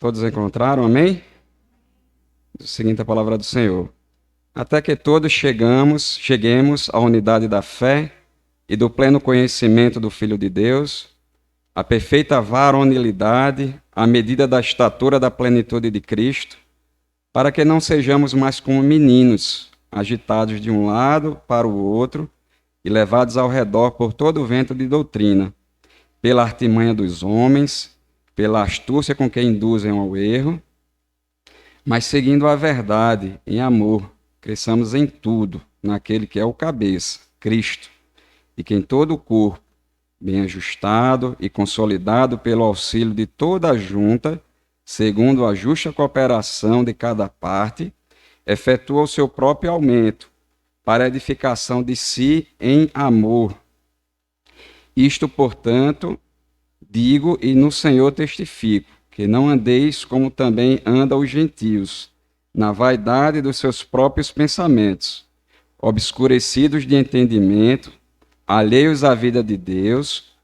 Todos encontraram? Amém? Seguinte a palavra do Senhor. Até que todos cheguemos à unidade da fé e do pleno conhecimento do Filho de Deus, à perfeita varonilidade, à medida da estatura da plenitude de Cristo, para que não sejamos mais como meninos, agitados de um lado para o outro e levados ao redor por todo o vento de doutrina, pela artimanha dos homens, pela astúcia com que induzem ao erro, mas seguindo a verdade em amor, cresçamos em tudo, naquele que é o cabeça, Cristo, e que em todo o corpo, bem ajustado e consolidado pelo auxílio de toda a junta, segundo a justa cooperação de cada parte, efetua o seu próprio aumento, para a edificação de si em amor. Isto, portanto, digo e no Senhor testifico, que não andeis como também andam os gentios, na vaidade dos seus próprios pensamentos, obscurecidos de entendimento, alheios à vida de Deus,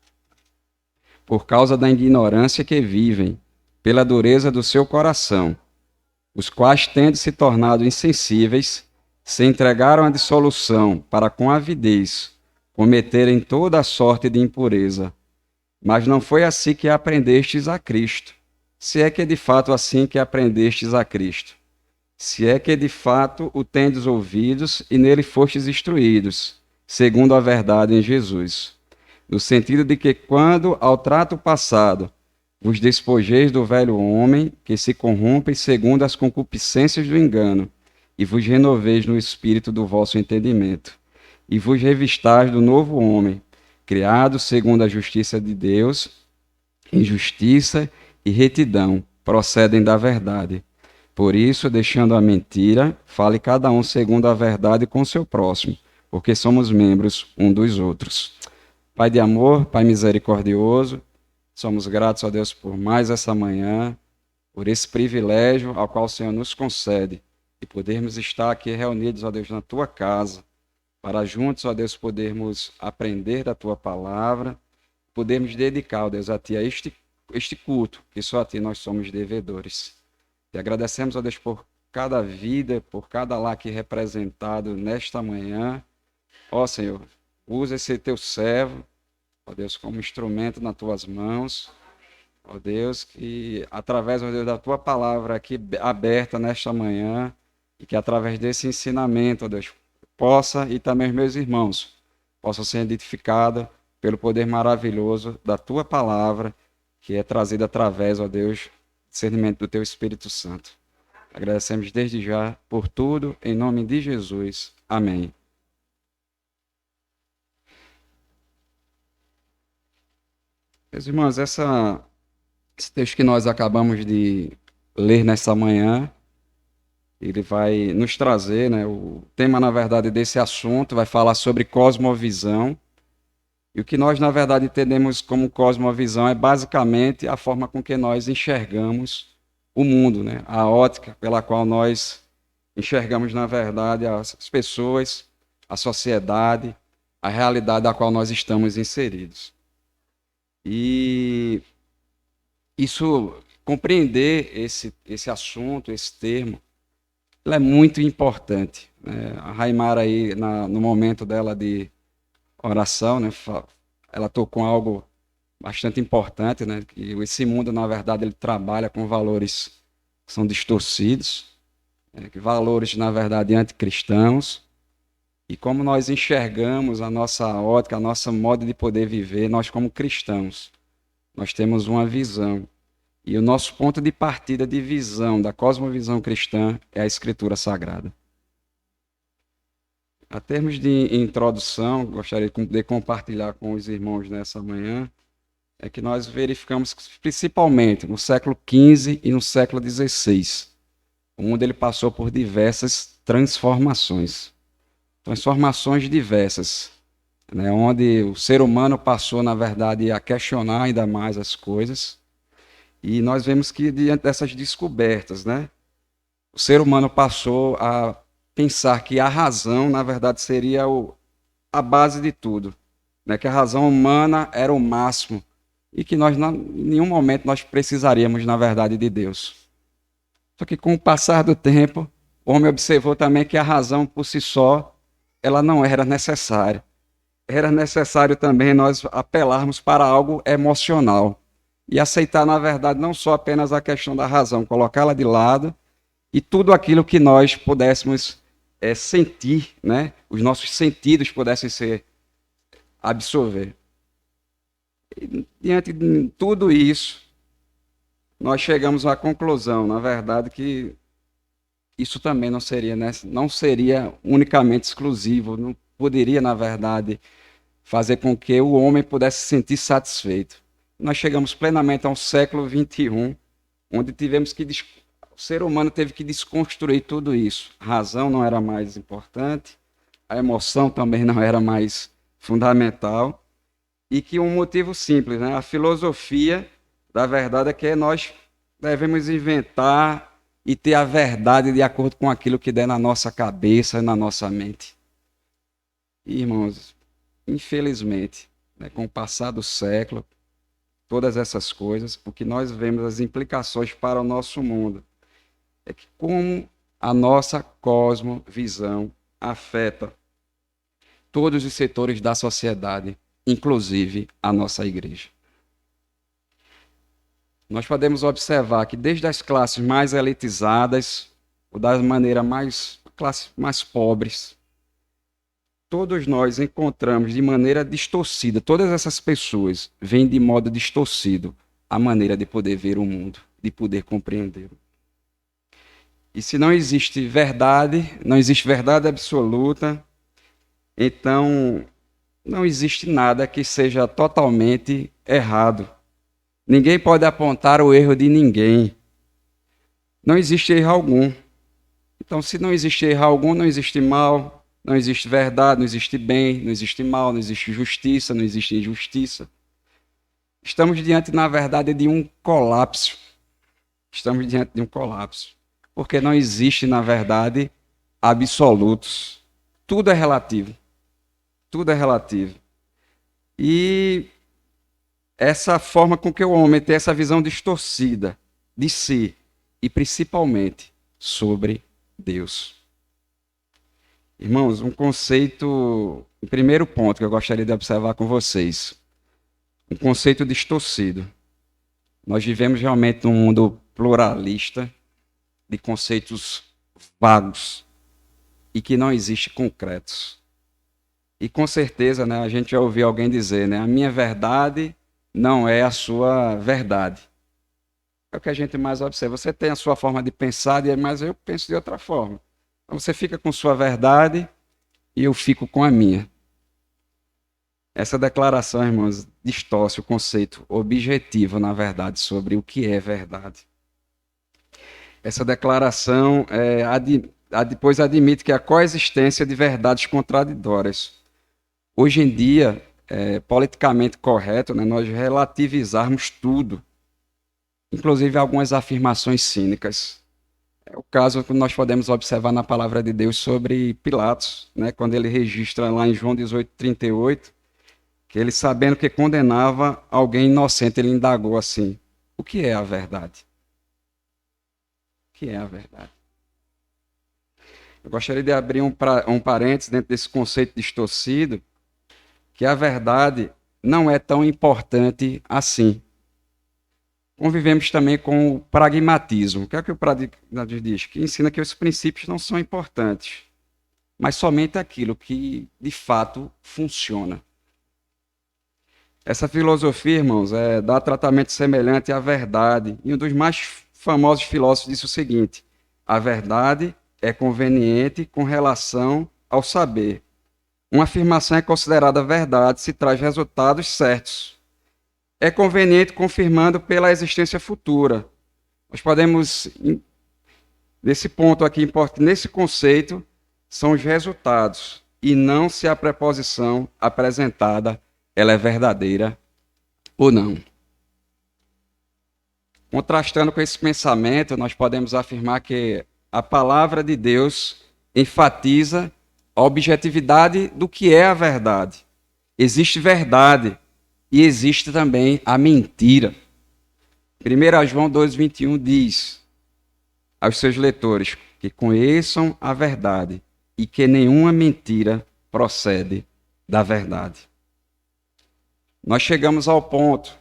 por causa da ignorância que vivem, pela dureza do seu coração, os quais, tendo se tornado insensíveis, se entregaram à dissolução para com avidez cometerem toda a sorte de impureza. Mas não foi assim que aprendestes a Cristo, se é que de fato assim que aprendestes a Cristo, se é que de fato o tendes ouvidos e nele fostes instruídos, segundo a verdade em Jesus, no sentido de que quando ao trato passado vos despojeis do velho homem, que se corrompe segundo as concupiscências do engano, e vos renoveis no espírito do vosso entendimento, e vos revistais do novo homem, criado segundo a justiça de Deus, em justiça e retidão, procedem da verdade. Por isso, deixando a mentira, fale cada um segundo a verdade com seu próximo, porque somos membros um dos outros. Pai de amor, Pai misericordioso, somos gratos a Deus por mais essa manhã, por esse privilégio ao qual o Senhor nos concede, de podermos estar aqui reunidos, ó Deus, na Tua casa, para juntos, ó Deus, podermos aprender da Tua palavra, podermos dedicar, ó Deus, a Ti a este culto, que só a Ti nós somos devedores. Te agradecemos, ó Deus, por cada vida, por cada lar aqui representado nesta manhã. Ó Senhor, usa esse Teu servo, ó Deus, como instrumento nas Tuas mãos. Ó Deus, que através, ó Deus, da Tua palavra aqui aberta nesta manhã, e que através desse ensinamento, ó Deus, possa, e também os meus irmãos, possam ser edificados pelo poder maravilhoso da Tua palavra, que é trazida através, ó Deus, do discernimento do Teu Espírito Santo. Agradecemos desde já por tudo, em nome de Jesus. Amém. Meus irmãos, esse texto que nós acabamos de ler nessa manhã, ele vai nos trazer, né, o tema, na verdade, desse assunto, vai falar sobre cosmovisão. E o que nós, na verdade, entendemos como cosmovisão é basicamente a forma com que nós enxergamos o mundo, né? A ótica pela qual nós enxergamos, na verdade, as pessoas, a sociedade, a realidade da qual nós estamos inseridos. E isso, compreender esse assunto, esse termo, ele é muito importante, né? A Raimara aí, no momento dela de oração, né, ela tocou algo bastante importante, né, que esse mundo, na verdade, ele trabalha com valores que são distorcidos, que valores, na verdade, anticristãos, e como nós enxergamos a nossa ótica, a nossa modo de poder viver, nós como cristãos, nós temos uma visão. E o nosso ponto de partida de visão, da cosmovisão cristã, é a Escritura Sagrada. A termos de introdução, gostaria de compartilhar com os irmãos nessa manhã, é que nós verificamos principalmente no século XV e no século XVI, o mundo ele passou por diversas transformações diversas, né, onde o ser humano passou, na verdade, a questionar ainda mais as coisas. E nós vemos que, diante dessas descobertas, né, o ser humano passou a pensar que a razão, na verdade, seria a base de tudo, né, que a razão humana era o máximo e que nós, em nenhum momento, nós precisaríamos, na verdade, de Deus. Só que com o passar do tempo, o homem observou também que a razão por si só, ela não era necessária. Era necessário também nós apelarmos para algo emocional e aceitar, na verdade, não só apenas a questão da razão, colocá-la de lado e tudo aquilo que nós pudéssemos sentir, né? Os nossos sentidos pudessem ser absorver. E, diante de tudo isso, nós chegamos à conclusão, na verdade, que isso também não seria, né? Não seria unicamente exclusivo, não poderia, na verdade, fazer com que o homem pudesse se sentir satisfeito. Nós chegamos plenamente ao século XXI, onde o ser humano teve que desconstruir tudo isso. A razão não era mais importante, a emoção também não era mais fundamental, e que um motivo simples, né? A filosofia da verdade é que nós devemos inventar e ter a verdade de acordo com aquilo que der na nossa cabeça e na nossa mente. E, irmãos, infelizmente, né, com o passar do século, todas essas coisas, o que nós vemos as implicações para o nosso mundo é que como a nossa cosmovisão afeta todos os setores da sociedade, inclusive a nossa igreja. Nós podemos observar que desde as classes mais elitizadas, ou das maneiras classes mais pobres, todos nós encontramos de maneira distorcida, todas essas pessoas veem de modo distorcido a maneira de poder ver o mundo, de poder compreendê-lo. E se não existe verdade absoluta, então não existe nada que seja totalmente errado. Ninguém pode apontar o erro de ninguém. Não existe erro algum. Então, se não existe erro algum, não existe mal, não existe verdade, não existe bem, não existe mal, não existe justiça, não existe injustiça. Estamos diante, na verdade, de um colapso. Estamos diante de um colapso. Porque não existe, na verdade, absolutos. Tudo é relativo. Tudo é relativo. E essa forma com que o homem tem essa visão distorcida de si e principalmente sobre Deus. Irmãos, um primeiro ponto que eu gostaria de observar com vocês, um conceito distorcido. Nós vivemos realmente num mundo pluralista de conceitos vagos e que não existem concretos. E com certeza, né, a gente já ouviu alguém dizer, né, a minha verdade não é a sua verdade. É o que a gente mais observa. Você tem a sua forma de pensar, mas eu penso de outra forma. Então você fica com sua verdade e eu fico com a minha. Essa declaração, irmãos, distorce o conceito objetivo, na verdade, sobre o que é verdade. Essa declaração depois admite que a coexistência de verdades contraditórias. Hoje em dia, politicamente correto, né, nós relativizarmos tudo, inclusive algumas afirmações cínicas. É o caso que nós podemos observar na palavra de Deus sobre Pilatos, né, quando ele registra lá em João 18:38, que ele, sabendo que condenava alguém inocente, ele indagou assim: o que é a verdade? O que é a verdade? Eu gostaria de abrir um parênteses dentro desse conceito distorcido, que a verdade não é tão importante assim. Convivemos também com o pragmatismo. O que é que o pragmatismo diz? Que ensina que os princípios não são importantes, mas somente aquilo que, de fato, funciona. Essa filosofia, irmãos, dá tratamento semelhante à verdade. E um dos mais famosos filósofos disse o seguinte: a verdade é conveniente com relação ao saber. Uma afirmação é considerada verdade se traz resultados certos. É conveniente confirmando pela existência futura. Nós podemos, nesse ponto aqui, nesse conceito, são os resultados, e não se a preposição apresentada ela é verdadeira ou não. Contrastando com esse pensamento, nós podemos afirmar que a palavra de Deus enfatiza a objetividade do que é a verdade. Existe verdade, e existe também a mentira. 1 João 2,21 diz aos seus leitores que conheçam a verdade e que nenhuma mentira procede da verdade. Nós chegamos ao ponto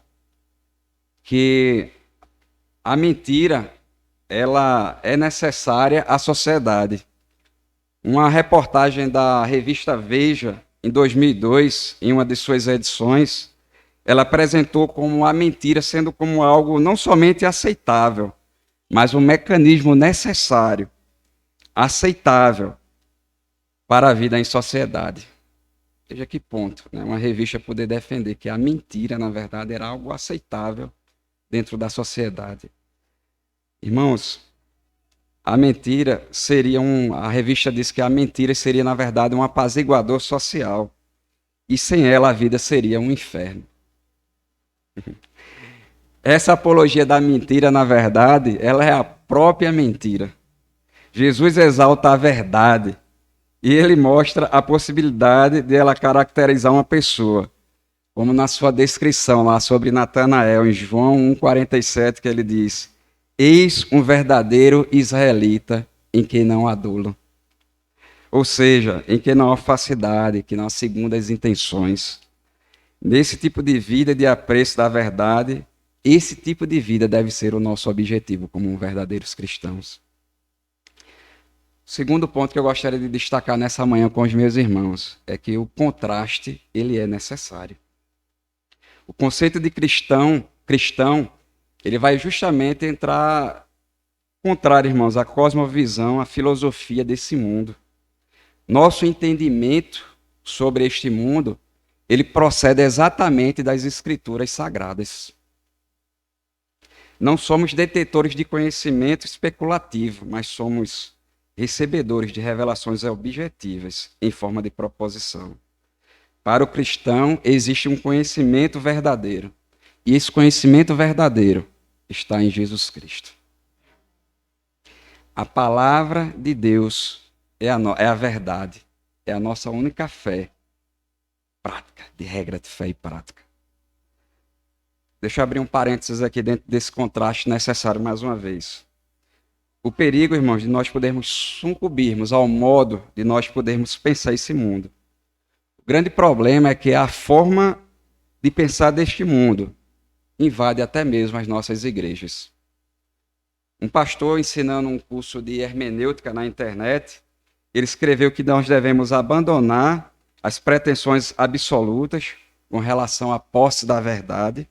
que a mentira ela é necessária à sociedade. Uma reportagem da revista Veja, em 2002, em uma de suas edições, ela apresentou como a mentira sendo como algo não somente aceitável, mas um mecanismo necessário, aceitável para a vida em sociedade. Veja que ponto, né? Uma revista poder defender que a mentira, na verdade, era algo aceitável dentro da sociedade. Irmãos, a mentira seria a revista diz que a mentira seria, na verdade, um apaziguador social. E sem ela a vida seria um inferno. Essa apologia da mentira, na verdade, ela é a própria mentira. Jesus exalta a verdade e ele mostra a possibilidade de ela caracterizar uma pessoa, como na sua descrição lá sobre Natanael, em João 1,47, que ele diz: eis um verdadeiro israelita em quem não há dolo. Ou seja, em quem não há falsidade, que não há segundas intenções. Nesse tipo de vida de apreço da verdade, esse tipo de vida deve ser o nosso objetivo como verdadeiros cristãos. O segundo ponto que eu gostaria de destacar nessa manhã com os meus irmãos é que o contraste ele é necessário. O conceito de cristão, ele vai justamente entrar contrário, irmãos, à cosmovisão, à filosofia desse mundo. Nosso entendimento sobre este mundo, ele procede exatamente das escrituras sagradas. Não somos detetores de conhecimento especulativo, mas somos recebedores de revelações objetivas em forma de proposição. Para o cristão, existe um conhecimento verdadeiro. E esse conhecimento verdadeiro está em Jesus Cristo. A palavra de Deus é a verdade. É a nossa única fé prática, de regra de fé e prática. Deixa eu abrir um parênteses aqui dentro desse contraste necessário mais uma vez. O perigo, irmãos, de nós podermos sucumbirmos ao modo de nós podermos pensar esse mundo. O grande problema é que a forma de pensar deste mundo invade até mesmo as nossas igrejas. Um pastor ensinando um curso de hermenêutica na internet, ele escreveu que nós devemos abandonar as pretensões absolutas com relação à posse da verdade,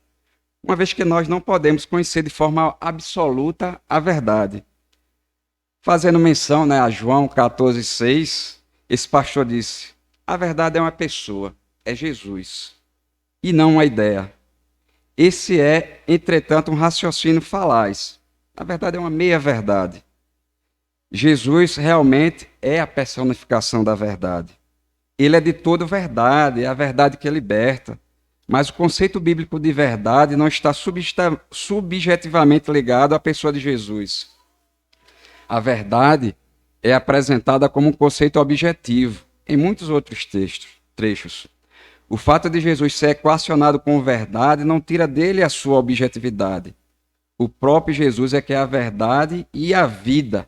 uma vez que nós não podemos conhecer de forma absoluta a verdade. Fazendo menção, a João 14,6, esse pastor disse: a verdade é uma pessoa, é Jesus, e não uma ideia. Esse é, entretanto, um raciocínio falaz. Na verdade, é uma meia-verdade. Jesus realmente é a personificação da verdade. Ele é de toda verdade, é a verdade que liberta. Mas o conceito bíblico de verdade não está subjetivamente ligado à pessoa de Jesus. A verdade é apresentada como um conceito objetivo em muitos outros trechos. O fato de Jesus ser equacionado com verdade não tira dele a sua objetividade. O próprio Jesus é que é a verdade e a vida.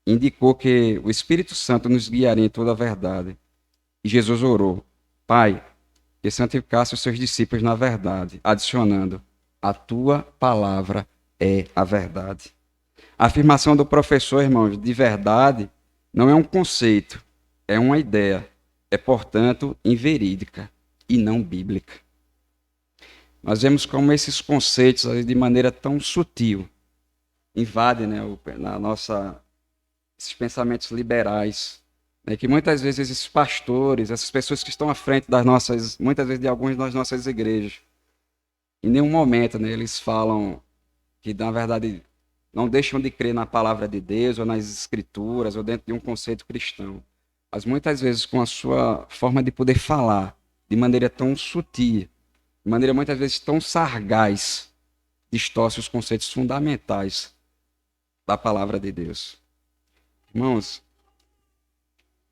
Indicou que o Espírito Santo nos guiaria em toda a verdade. E Jesus orou: Pai, que santificasse os seus discípulos na verdade, adicionando: a tua palavra é a verdade. A afirmação do professor, irmãos, de verdade, não é um conceito, é uma ideia. É, portanto, inverídica e não bíblica. Nós vemos como esses conceitos, de maneira tão sutil, invadem esses pensamentos liberais, que muitas vezes esses pastores, essas pessoas que estão à frente muitas vezes de algumas das nossas igrejas, em nenhum momento eles falam que, na verdade, não deixam de crer na palavra de Deus, ou nas escrituras, ou dentro de um conceito cristão. Mas muitas vezes com a sua forma de poder falar, de maneira tão sutil, de maneira muitas vezes tão sagaz, distorce os conceitos fundamentais da palavra de Deus. Irmãos,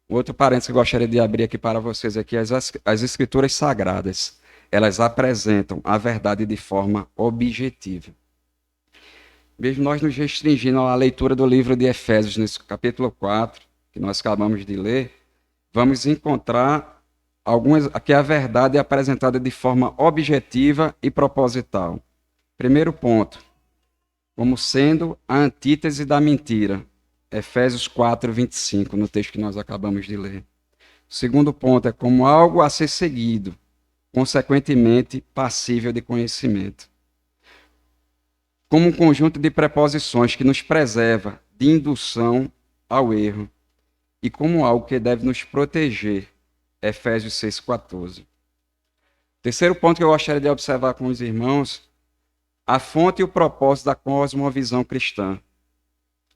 outro parênteses que eu gostaria de abrir aqui para vocês aqui, as escrituras sagradas. elas apresentam a verdade de forma objetiva. Mesmo nós nos restringindo à leitura do livro de Efésios, nesse capítulo 4, que nós acabamos de ler, vamos encontrar aqui a verdade é apresentada de forma objetiva e proposital. Primeiro ponto, como sendo a antítese da mentira. Efésios 4, 25, no texto que nós acabamos de ler. O segundo ponto é como algo a ser seguido, consequentemente passível de conhecimento. Como um conjunto de preposições que nos preserva de indução ao erro e como algo que deve nos proteger. Efésios 6,14. Terceiro ponto que eu gostaria de observar com os irmãos, a fonte e o propósito da cosmovisão cristã.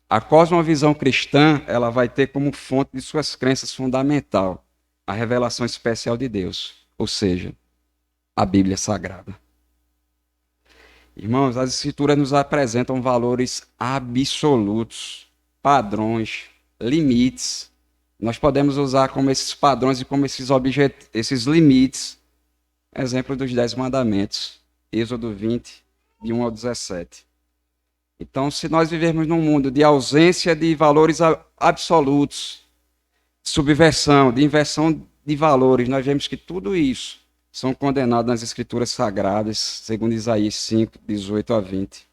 A cosmovisão cristã, ela vai ter como fonte de suas crenças fundamental a revelação especial de Deus, ou seja, a Bíblia Sagrada. Irmãos, as Escrituras nos apresentam valores absolutos, padrões, limites. Nós podemos usar como esses padrões e como esses limites, exemplo dos 10 mandamentos, Êxodo 20, de 1 ao 17. Então, se nós vivermos num mundo de ausência de valores absolutos, de subversão, de inversão de valores, nós vemos que tudo isso são condenados nas Escrituras Sagradas, segundo Isaías 5, 18 a 20.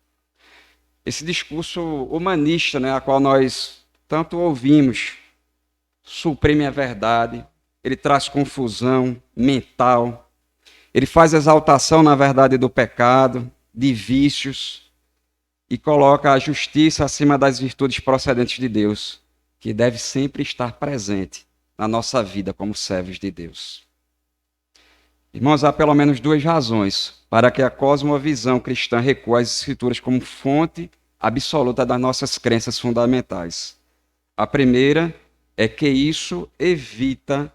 Esse discurso humanista, a qual nós tanto ouvimos, suprime a verdade, ele traz confusão mental, ele faz exaltação na verdade do pecado, de vícios, e coloca a justiça acima das virtudes procedentes de Deus, que deve sempre estar presente na nossa vida como servos de Deus. Irmãos, há pelo menos duas razões para que a cosmovisão cristã recua às Escrituras como fonte absoluta das nossas crenças fundamentais. A primeira é que isso evita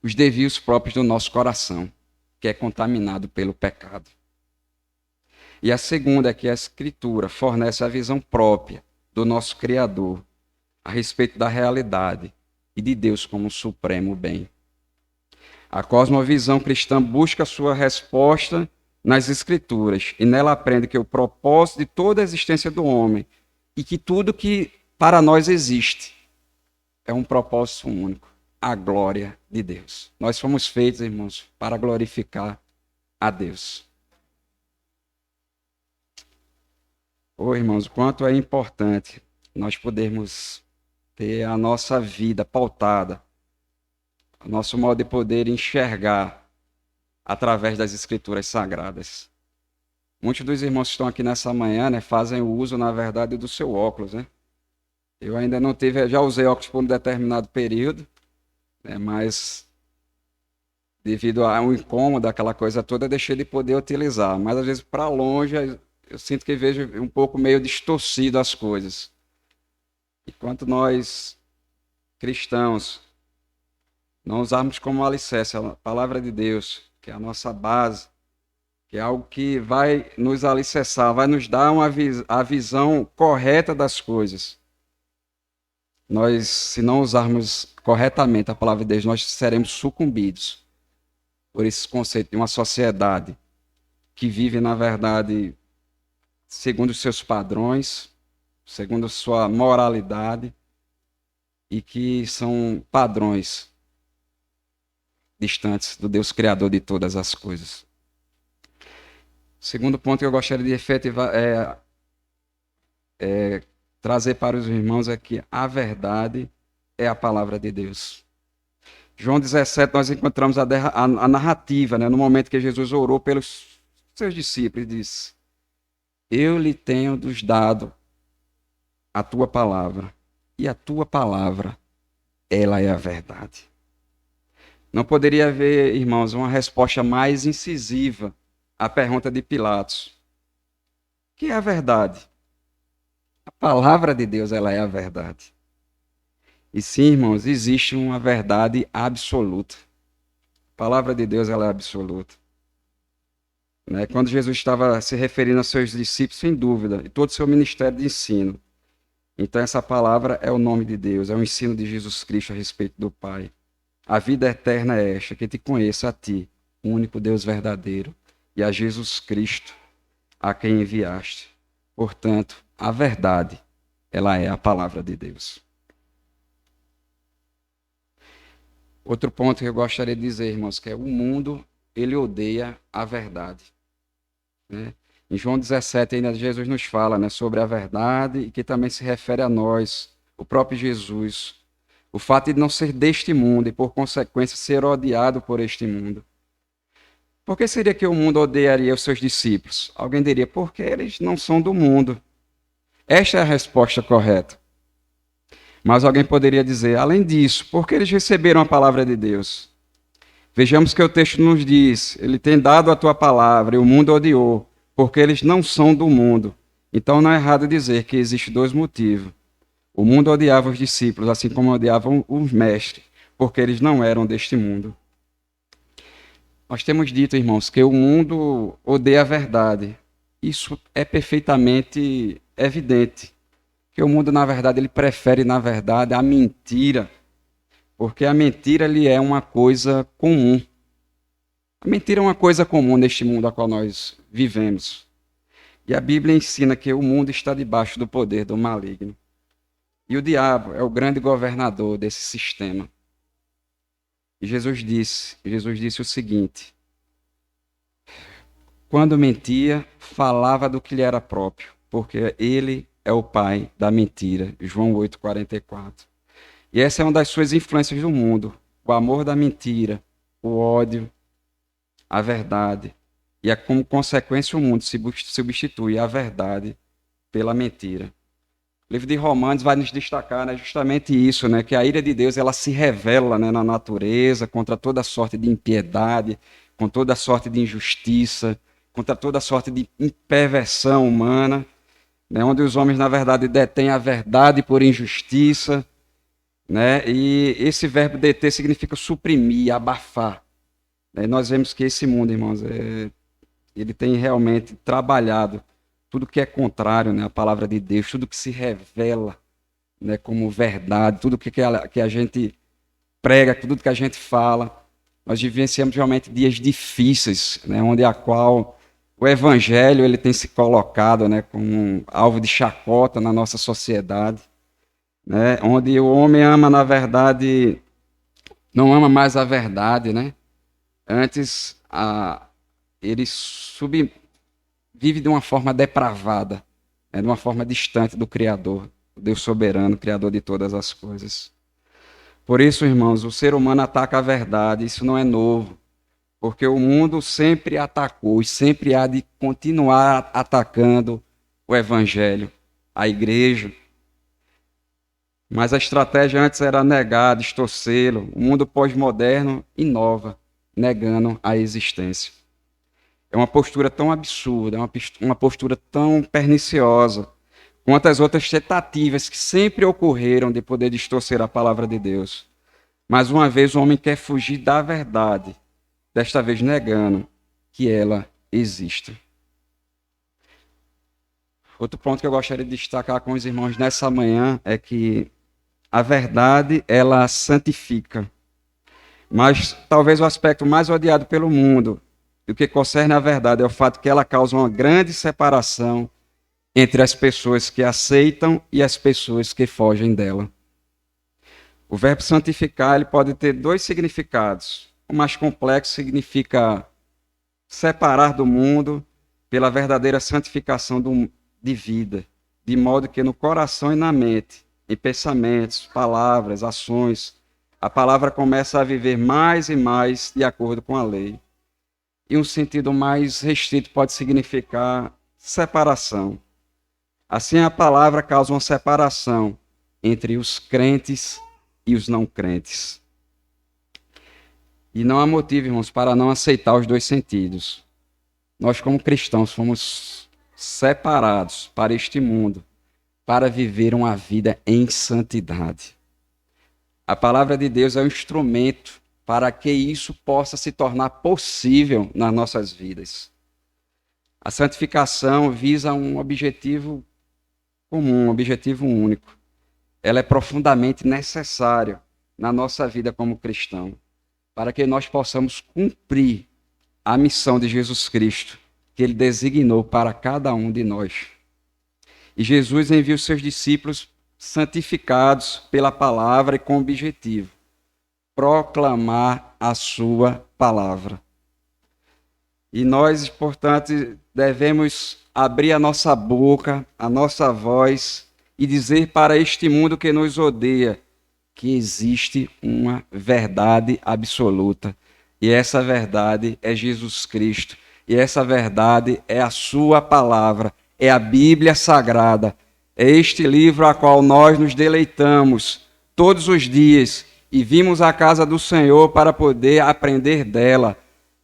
os desvios próprios do nosso coração, que é contaminado pelo pecado. E a segunda é que a Escritura fornece a visão própria do nosso Criador a respeito da realidade e de Deus como supremo bem. A cosmovisão cristã busca sua resposta nas Escrituras e nela aprende que o propósito de toda a existência do homem e que tudo que para nós existe é um propósito único, a glória de Deus. Nós fomos feitos, irmãos, para glorificar a Deus. Irmãos, o quanto é importante nós podermos ter a nossa vida pautada, o nosso modo de poder enxergar através das Escrituras Sagradas. Muitos dos irmãos que estão aqui nessa manhã, fazem o uso, na verdade, do seu óculos, Eu ainda não tive, já usei óculos por um determinado período, mas devido ao incômodo, aquela coisa toda, eu deixei de poder utilizar. Mas às vezes para longe eu sinto que vejo um pouco meio distorcido as coisas. Enquanto nós, cristãos, não usarmos como alicerce a palavra de Deus, que é a nossa base, que é algo que vai nos alicerçar, vai nos dar a visão correta das coisas. Nós, se não usarmos corretamente a palavra de Deus, nós seremos sucumbidos por esse conceito de uma sociedade que vive, na verdade, segundo os seus padrões, segundo a sua moralidade, e que são padrões distantes do Deus Criador de todas as coisas. O segundo ponto que eu gostaria de efetivar trazer para os irmãos é que a verdade é a palavra de Deus. João 17, nós encontramos a narrativa, no momento que Jesus orou pelos seus discípulos, e disse: eu lhe tenho dado a tua palavra, e a tua palavra, ela é a verdade. Não poderia haver, irmãos, uma resposta mais incisiva à pergunta de Pilatos: o que é a verdade? A palavra de Deus, ela é a verdade. E sim, irmãos, existe uma verdade absoluta. A palavra de Deus, ela é absoluta. Quando Jesus estava se referindo aos seus discípulos, sem dúvida, e todo o seu ministério de ensino. Então essa palavra é o nome de Deus, é o ensino de Jesus Cristo a respeito do Pai. A vida eterna é esta, que te conheça a ti, o único Deus verdadeiro, e a Jesus Cristo, a quem enviaste. Portanto, a verdade, ela é a palavra de Deus. Outro ponto que eu gostaria de dizer, irmãos, que é o mundo, ele odeia a verdade. Né? Em João 17, ainda Jesus nos fala, né, sobre a verdade e que também se refere a nós, o próprio Jesus. O fato de não ser deste mundo e, por consequência, ser odiado por este mundo. Por que seria que o mundo odiaria os seus discípulos? Alguém diria, porque eles não são do mundo. Esta é a resposta correta. Mas alguém poderia dizer, além disso, por que eles receberam a palavra de Deus? Vejamos que o texto nos diz, ele tem dado a tua palavra e o mundo odiou, porque eles não são do mundo. Então não é errado dizer que existem dois motivos. O mundo odiava os discípulos, assim como odiavam os mestres, porque eles não eram deste mundo. Nós temos dito, irmãos, que o mundo odeia a verdade. Isso é perfeitamente evidente. Que o mundo, na verdade, ele prefere, na verdade, a mentira. Porque a mentira ele é uma coisa comum. A mentira é uma coisa comum neste mundo a qual nós vivemos. E a Bíblia ensina que o mundo está debaixo do poder do maligno. E o diabo é o grande governador desse sistema. E Jesus disse o seguinte: quando mentia, falava do que lhe era próprio, porque ele é o pai da mentira. João 8,44. E essa é uma das suas influências no mundo: o amor da mentira, o ódio, a verdade. E é como consequência o mundo substitui a verdade pela mentira. O livro de Romanos vai nos destacar, né, justamente isso, né, que a ira de Deus ela se revela, né, na natureza contra toda sorte de impiedade, com toda sorte de injustiça, contra toda sorte de perversão humana, né, onde os homens, na verdade, detêm a verdade por injustiça. Né, e esse verbo deter significa suprimir, abafar. E nós vemos que esse mundo, irmãos, ele tem realmente trabalhado tudo que é contrário, né, à palavra de Deus, tudo que se revela, né, como verdade, tudo que a gente prega, tudo que a gente fala. Nós vivenciamos realmente dias difíceis, né, onde a qual o evangelho ele tem se colocado, né, como um alvo de chacota na nossa sociedade, né, onde o homem ama, na verdade, não ama mais a verdade, né? Antes, ele vive de uma forma depravada, né, de uma forma distante do Criador, o Deus soberano, Criador de todas as coisas. Por isso, irmãos, o ser humano ataca a verdade, isso não é novo, porque o mundo sempre atacou e sempre há de continuar atacando o Evangelho, a igreja. Mas a estratégia antes era negar, distorcê-lo. O mundo pós-moderno inova, negando a existência. É uma postura tão absurda, é uma postura tão perniciosa, quanto as outras tentativas que sempre ocorreram de poder distorcer a palavra de Deus. Mais uma vez o homem quer fugir da verdade, desta vez negando que ela existe. Outro ponto que eu gostaria de destacar com os irmãos nessa manhã é que a verdade, ela santifica. Mas talvez o aspecto mais odiado pelo mundo do que concerne a verdade é o fato que ela causa uma grande separação entre as pessoas que aceitam e as pessoas que fogem dela. O verbo santificar ele pode ter dois significados. O mais complexo significa separar do mundo pela verdadeira santificação de vida, de modo que no coração e na mente, em pensamentos, palavras, ações, a palavra começa a viver mais e mais de acordo com a lei. E um sentido mais restrito pode significar separação. Assim, a palavra causa uma separação entre os crentes e os não crentes. E não há motivo, irmãos, para não aceitar os dois sentidos. Nós, como cristãos, fomos separados para este mundo, para viver uma vida em santidade. A palavra de Deus é um instrumento para que isso possa se tornar possível nas nossas vidas. A santificação visa um objetivo comum, um objetivo único. Ela é profundamente necessária na nossa vida como cristão, para que nós possamos cumprir a missão de Jesus Cristo, que ele designou para cada um de nós. E Jesus envia os seus discípulos santificados pela palavra e com o objetivo: proclamar a sua palavra. E nós, portanto, devemos abrir a nossa boca, a nossa voz e dizer para este mundo que nos odeia que existe uma verdade absoluta. E essa verdade é Jesus Cristo. E essa verdade é a sua palavra, é a Bíblia Sagrada. É este livro a qual nós nos deleitamos todos os dias e vimos à casa do Senhor para poder aprender dela.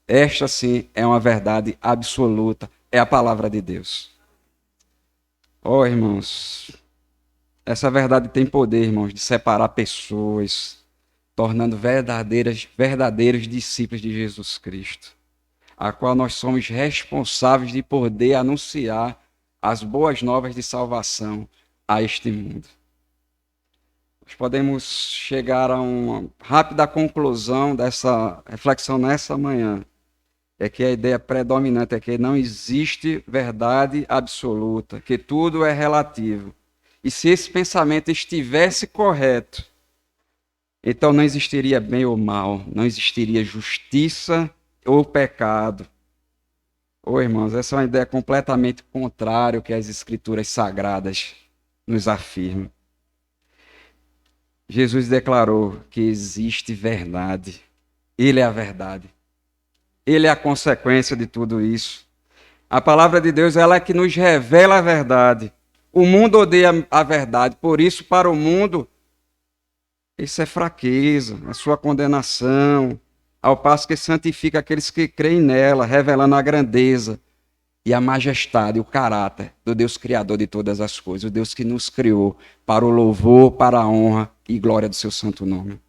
Esta sim é uma verdade absoluta, é a palavra de Deus. Oh, irmãos, essa verdade tem poder, irmãos, de separar pessoas, tornando verdadeiros discípulos de Jesus Cristo, a qual nós somos responsáveis de poder anunciar as boas novas de salvação a este mundo. Nós podemos chegar a uma rápida conclusão dessa reflexão nessa manhã. É que a ideia predominante é que não existe verdade absoluta, que tudo é relativo. E se esse pensamento estivesse correto, então não existiria bem ou mal, não existiria justiça ou pecado. Irmãos, essa é uma ideia completamente contrária ao que as Escrituras Sagradas nos afirmam. Jesus declarou que existe verdade. Ele é a verdade. Ele é a consequência de tudo isso. A palavra de Deus, ela é que nos revela a verdade. O mundo odeia a verdade, por isso, para o mundo, isso é fraqueza, a sua condenação, ao passo que santifica aqueles que creem nela, revelando a grandeza e a majestade, o caráter do Deus Criador de todas as coisas, o Deus que nos criou para o louvor, para a honra e glória do seu santo nome.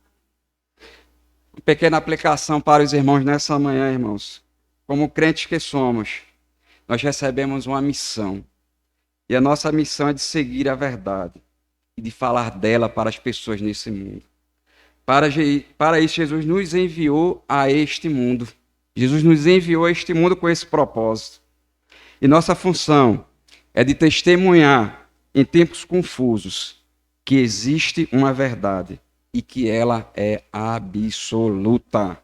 Uma pequena aplicação para os irmãos nessa manhã, irmãos. Como crentes que somos, nós recebemos uma missão. E a nossa missão é de seguir a verdade e de falar dela para as pessoas nesse mundo. Para isso, Jesus nos enviou a este mundo. Jesus nos enviou a este mundo com esse propósito. E nossa função é de testemunhar em tempos confusos que existe uma verdade e que ela é absoluta.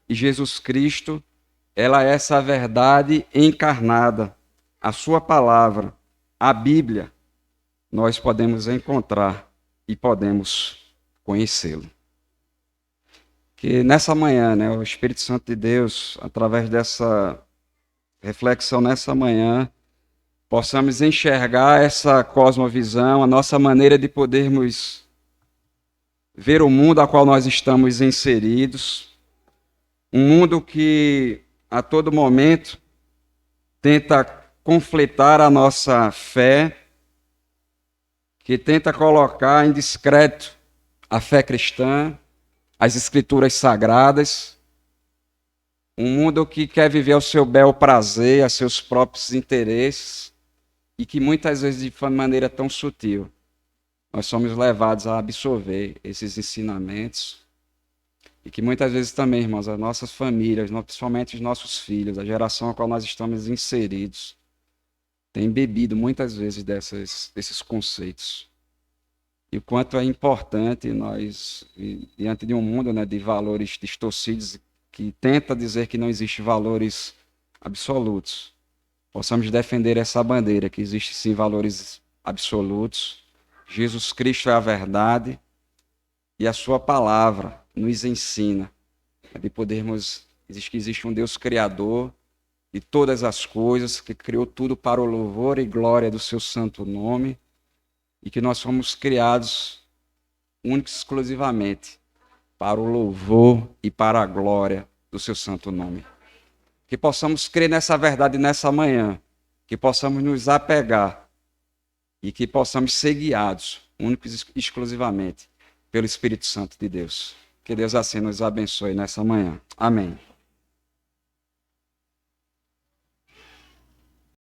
E Jesus Cristo, ela é essa verdade encarnada. A sua palavra, a Bíblia, nós podemos encontrar e podemos conhecê-lo. Que nessa manhã, o Espírito Santo de Deus, através dessa reflexão nessa manhã, possamos enxergar essa cosmovisão, a nossa maneira de podermos ver o mundo a qual nós estamos inseridos, um mundo que a todo momento tenta conflitar a nossa fé, que tenta colocar em descrédito a fé cristã, as escrituras sagradas, um mundo que quer viver ao seu bel prazer, a seus próprios interesses, e que muitas vezes de maneira tão sutil nós somos levados a absorver esses ensinamentos, e que muitas vezes também, irmãos, as nossas famílias, principalmente os nossos filhos, a geração a qual nós estamos inseridos, tem bebido muitas vezes desses conceitos. E o quanto é importante nós, diante de um mundo de valores distorcidos, que tenta dizer que não existem valores absolutos, possamos defender essa bandeira, que existem sim valores absolutos. Jesus Cristo é a verdade e a sua palavra nos ensina de podermos, que existe um Deus criador de todas as coisas, que criou tudo para o louvor e glória do seu santo nome, e que nós fomos criados única e exclusivamente para o louvor e para a glória do seu santo nome. Que possamos crer nessa verdade nessa manhã, que possamos nos apegar e que possamos ser guiados única e exclusivamente pelo Espírito Santo de Deus. Que Deus assim nos abençoe nessa manhã. Amém.